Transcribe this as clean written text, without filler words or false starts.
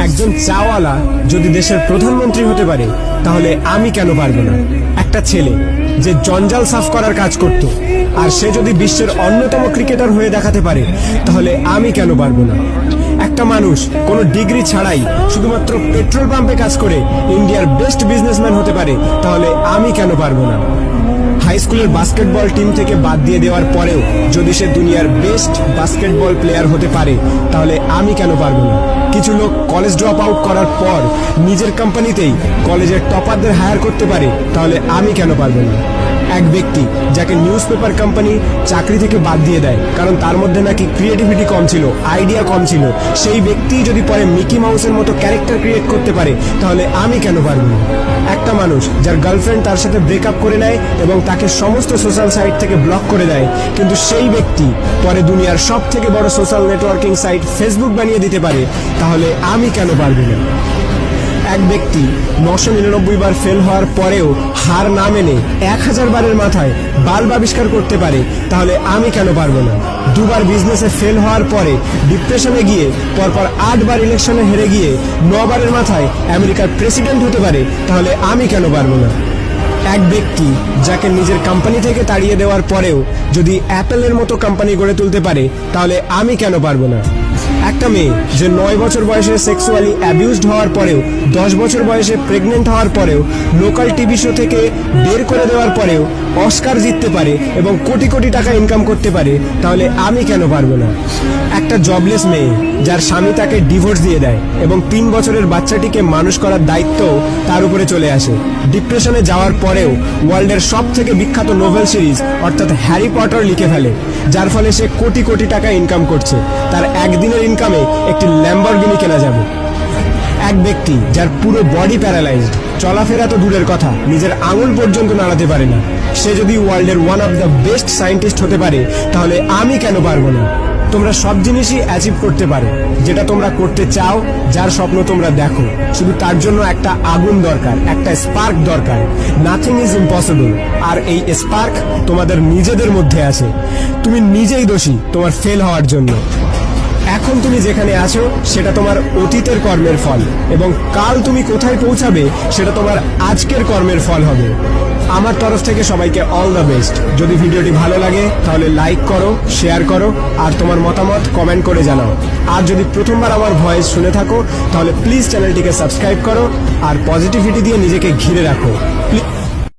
একজন চাওয়ালা যদি দেশের প্রধানমন্ত্রী হতে পারে তাহলে আমি কেন পারবো না? একটা ছেলে যে জঞ্জাল সাফ করার কাজ করত আর সে যদি বিশ্বের অন্যতম ক্রিকেটার হয়ে দেখাতে পারে তাহলে আমি কেন পারবো না? একটা মানুষ কোনো ডিগ্রি ছাড়াই শুধুমাত্র পেট্রোল পাম্পে কাজ করে ইন্ডিয়ার বেস্ট বিজনেসম্যান হতে পারে তাহলে আমি কেন পারবো না? হাই স্কুলের বাস্কেটবল টিম থেকে বাদ দিয়ে দেওয়ার পরেও যদি সে দুনিয়ার বেস্ট বাস্কেটবল প্লেয়ার হতে পারে তাহলে আমি কেন পারবো না? কিছু লোক কলেজ ড্রপ আউট করার পর নিজের কোম্পানিতেই কলেজের টপারদের হায়ার করতে পারে তাহলে আমি কেন পারবো না? এক ব্যক্তি যাকে নিউজ পেপার কোম্পানি চাকরি থেকে বাদ দিয়ে দেয় কারণ তার মধ্যে নাকি ক্রিয়েটিভিটি কম ছিল, আইডিয়া কম ছিল, সেই ব্যক্তি যদি পরে মিকি মাউসের মতো ক্যারেক্টার ক্রিয়েট করতে পারে তাহলে আমি কেন পারবো না? একটা মানুষ যার গার্লফ্রেন্ড তার সাথে ব্রেকআপ করে নেয় এবং তাকে সমস্ত সোশ্যাল সাইট থেকে ব্লক করে দেয়, কিন্তু সেই ব্যক্তি পরে দুনিয়ার সব থেকে বড় সোশ্যাল নেটওয়ার্কিং সাইট ফেসবুক বানিয়ে দিতে পারে তাহলে আমি কেন পারবো না? এক ব্যক্তি 999 বার ফেল হওয়ার পরেও হার না মেনে 1000 বারের মাথায় বাল্ব আবিষ্কার করতে পারে তাহলে আমি কেন পারবো না? দুবার বিজনেসে ফেল হওয়ার পরে ডিপ্রেশনে গিয়ে পরপর 8 বার ইলেকশনে হেরে গিয়ে 9 বারের মাথায় আমেরিকার প্রেসিডেন্ট হতে পারে তাহলে আমি কেন পারবো না? এক ব্যক্তি যাকে নিজের কোম্পানি থেকে তাড়িয়ে দেওয়ার পরেও যদি অ্যাপেলের মতো কোম্পানি গড়ে তুলতে পারে তাহলে আমি কেন পারবো না? একটা মেয়ে যে 9 বছর বয়সে সেক্সুয়ালি অ্যাবিউজড হওয়ার পরেও 10 বছর বয়সে প্রেগনেন্ট হওয়ার পরেও লোকাল টিভি শো থেকে বের করে দেওয়ার পরেও অস্কার জিততে পারে এবং কোটি কোটি টাকা ইনকাম করতে পারে তাহলে আমি কেন পারবো না? একটা জবলেস মেয়ে যার স্বামী তাকে ডিভোর্স দিয়ে দেয় এবং 3 বছরের বাচ্চাটিকে মানুষ করার দায়িত্ব তার উপরে চলে আসে, ডিপ্রেশনে যাওয়ার পরেও ওয়ার্ল্ডের সব থেকে বিখ্যাত নোভেল সিরিজ অর্থাৎ হ্যারি পটার লিখে ফেলে, যার ফলে সে কোটি কোটি টাকা ইনকাম করছে, তার একদিনের ইনকামে একটি ল্যাম্বরগিনি কেনা যাবে। এক ব্যক্তি যার পুরো বডি প্যারালাইজড, চলাফেরা তো দূরের কথা, নিজের আঙুল পর্যন্ত নাড়াতে পারে না, সে যদি ওয়ার্ল্ডের one of the best scientist হতে পারে তাহলে আমি কেন পারবো না? তোমরা সব জিনিসই অ্যাচিভ করতে পারো যেটা তোমরা করতে চাও, যার স্বপ্ন তোমরা দেখো, শুধু তার জন্য একটা আগুন দরকার, একটা স্পার্ক দরকার। নাথিং ইজ ইম্পসিবল, আর এই স্পার্ক তোমাদের নিজেদের মধ্যে আছে। তুমি নিজেই দোষী তোমার ফেল হওয়ার জন্য। এখন তুমি যেখানে আছো সেটা তোমার অতীতের কর্মের ফল, এবং কাল তুমি কোথায় পৌঁছাবে সেটা তোমার আজকের কর্মের ফল হবে। আমার তরফ থেকে সবাইকে অল দ্য বেস্ট। যদি ভিডিওটি ভালো লাগে তাহলে লাইক করো, শেয়ার করো, আর তোমার মতামত কমেন্ট করে জানাও। আর যদি প্রথমবার আমার ভয়েস শুনে থাকো তাহলে প্লিজ চ্যানেলটিকে সাবস্ক্রাইব করো আর পজিটিভিটি দিয়ে নিজেকে ঘিরে রাখো।